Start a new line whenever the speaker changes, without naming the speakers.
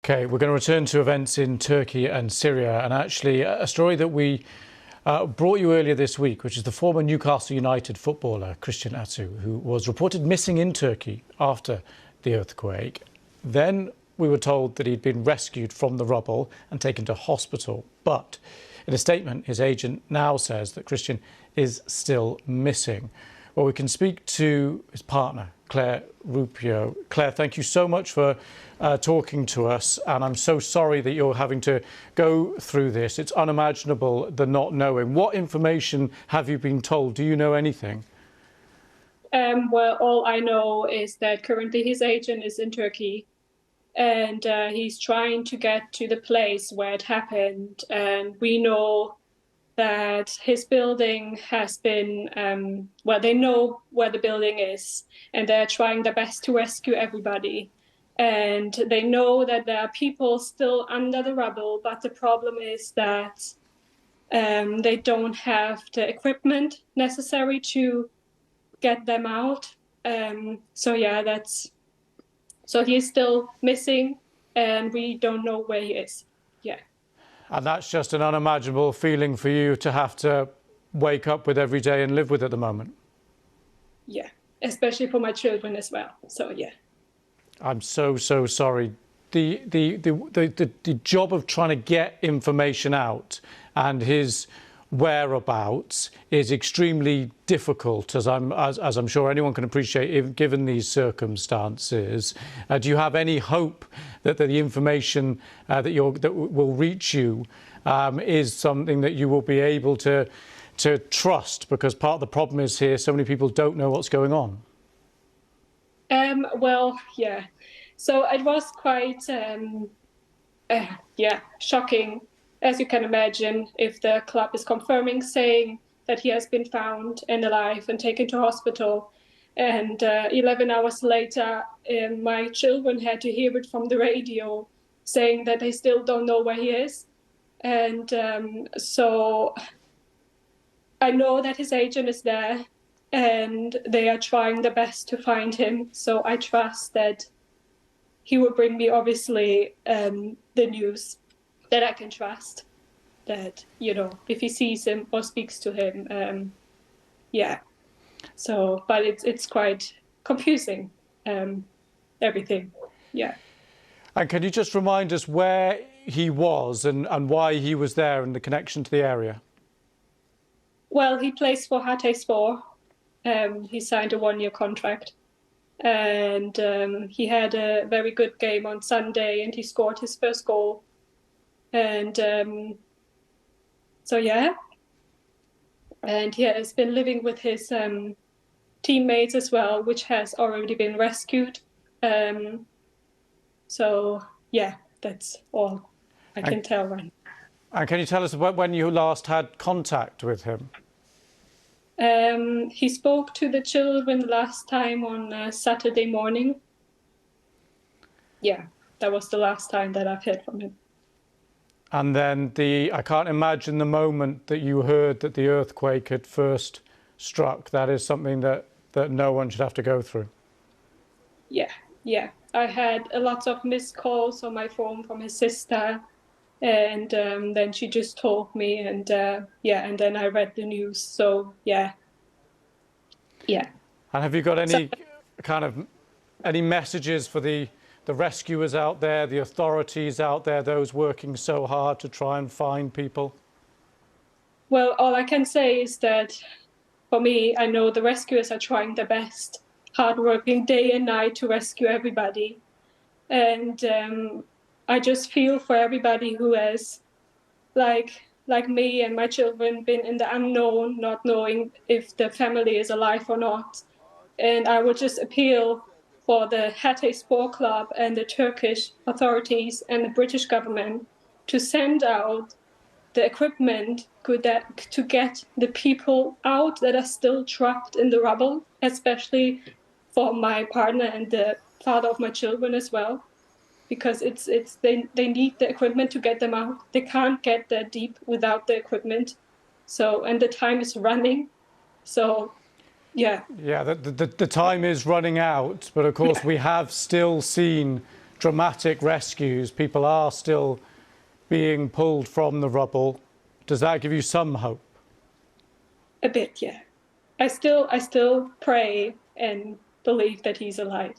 Okay, we're going to return to events in Turkey and Syria, and actually a story that we brought you earlier this week, which is the former Newcastle United footballer Christian Atsu, who was reported missing in Turkey after the earthquake. Then we were told that he'd been rescued from the rubble and taken to hospital. But in a statement, his agent now says that Christian is still missing. Well, we can speak to his partner, Claire Rupio. Claire, thank you so much for talking to us, and I'm so sorry that you're having to go through this. It's unimaginable, the not knowing. What information have you been told? Do you know anything?
Well, all I know is that currently his agent is in Turkey, and he's trying to get to the place where it happened. And we know that his building has been, well, they know where the building is, and they're trying their best to rescue everybody. And they know that there are people still under the rubble, but the problem is that they don't have the equipment necessary to get them out. So yeah, so he's still missing, and we don't know where he is. Yeah.
And that's just an unimaginable feeling for you to have to wake up with every day and live with at the moment.
Yeah, especially for my children as well. So yeah.
I'm so sorry. The job of trying to get information out and his whereabouts is extremely difficult, as I'm sure anyone can appreciate, given these circumstances. Do you have any hope that the information that will reach you is something that you will be able to trust? Because part of the problem is here, so many people don't know what's going on.
Well, yeah. So it was quite, shocking, as you can imagine, if the club is confirming, saying that he has been found and alive and taken to hospital. And 11 hours later, my children had to hear it from the radio saying that they still don't know where he is. And so I know that his agent is there, and they are trying their best to find him. So I trust that he will bring me, obviously, the news that I can trust, that, you know, if he sees him or speaks to him, yeah. So, but it's quite confusing, everything, yeah.
And can you just remind us where he was and why he was there and the connection to the area?
Well, he plays for ATSU'S. He signed a 1-year contract, and he had a very good game on Sunday, and he scored his first goal. And so yeah, and he has been living with his teammates as well, which has already been rescued. So yeah, that's all I can tell right now.
And can you tell us when you last had contact with him?
He spoke to the children last time on Saturday morning. Yeah, that was the last time that I've heard from him.
And then I can't imagine the moment that you heard that the earthquake had first struck. That is something that no one should have to go through.
Yeah. I had lots of missed calls on my phone from his sister, and then she just told me, and and then I read the news. So yeah. And
have you got any any messages for the rescuers out there, the authorities out there, those working so hard to try and find people?
Well, all I can say is that for me, I know the rescuers are trying their best, hardworking day and night to rescue everybody. And I just feel for everybody who has, like me and my children, been in the unknown, not knowing if the family is alive or not. And I would just appeal for the Hatay Sport Club and the Turkish authorities and the British government to send out the equipment to get the people out that are still trapped in the rubble, especially for my partner and the father of my children as well, because they need the equipment to get them out. They can't get that deep without the equipment. So, and the time is running. So yeah.
Yeah, the time is running out, but of course we have still seen dramatic rescues, people are still being pulled from the rubble. Does that give you some hope?
A bit, yeah. I still pray and believe that he's alive.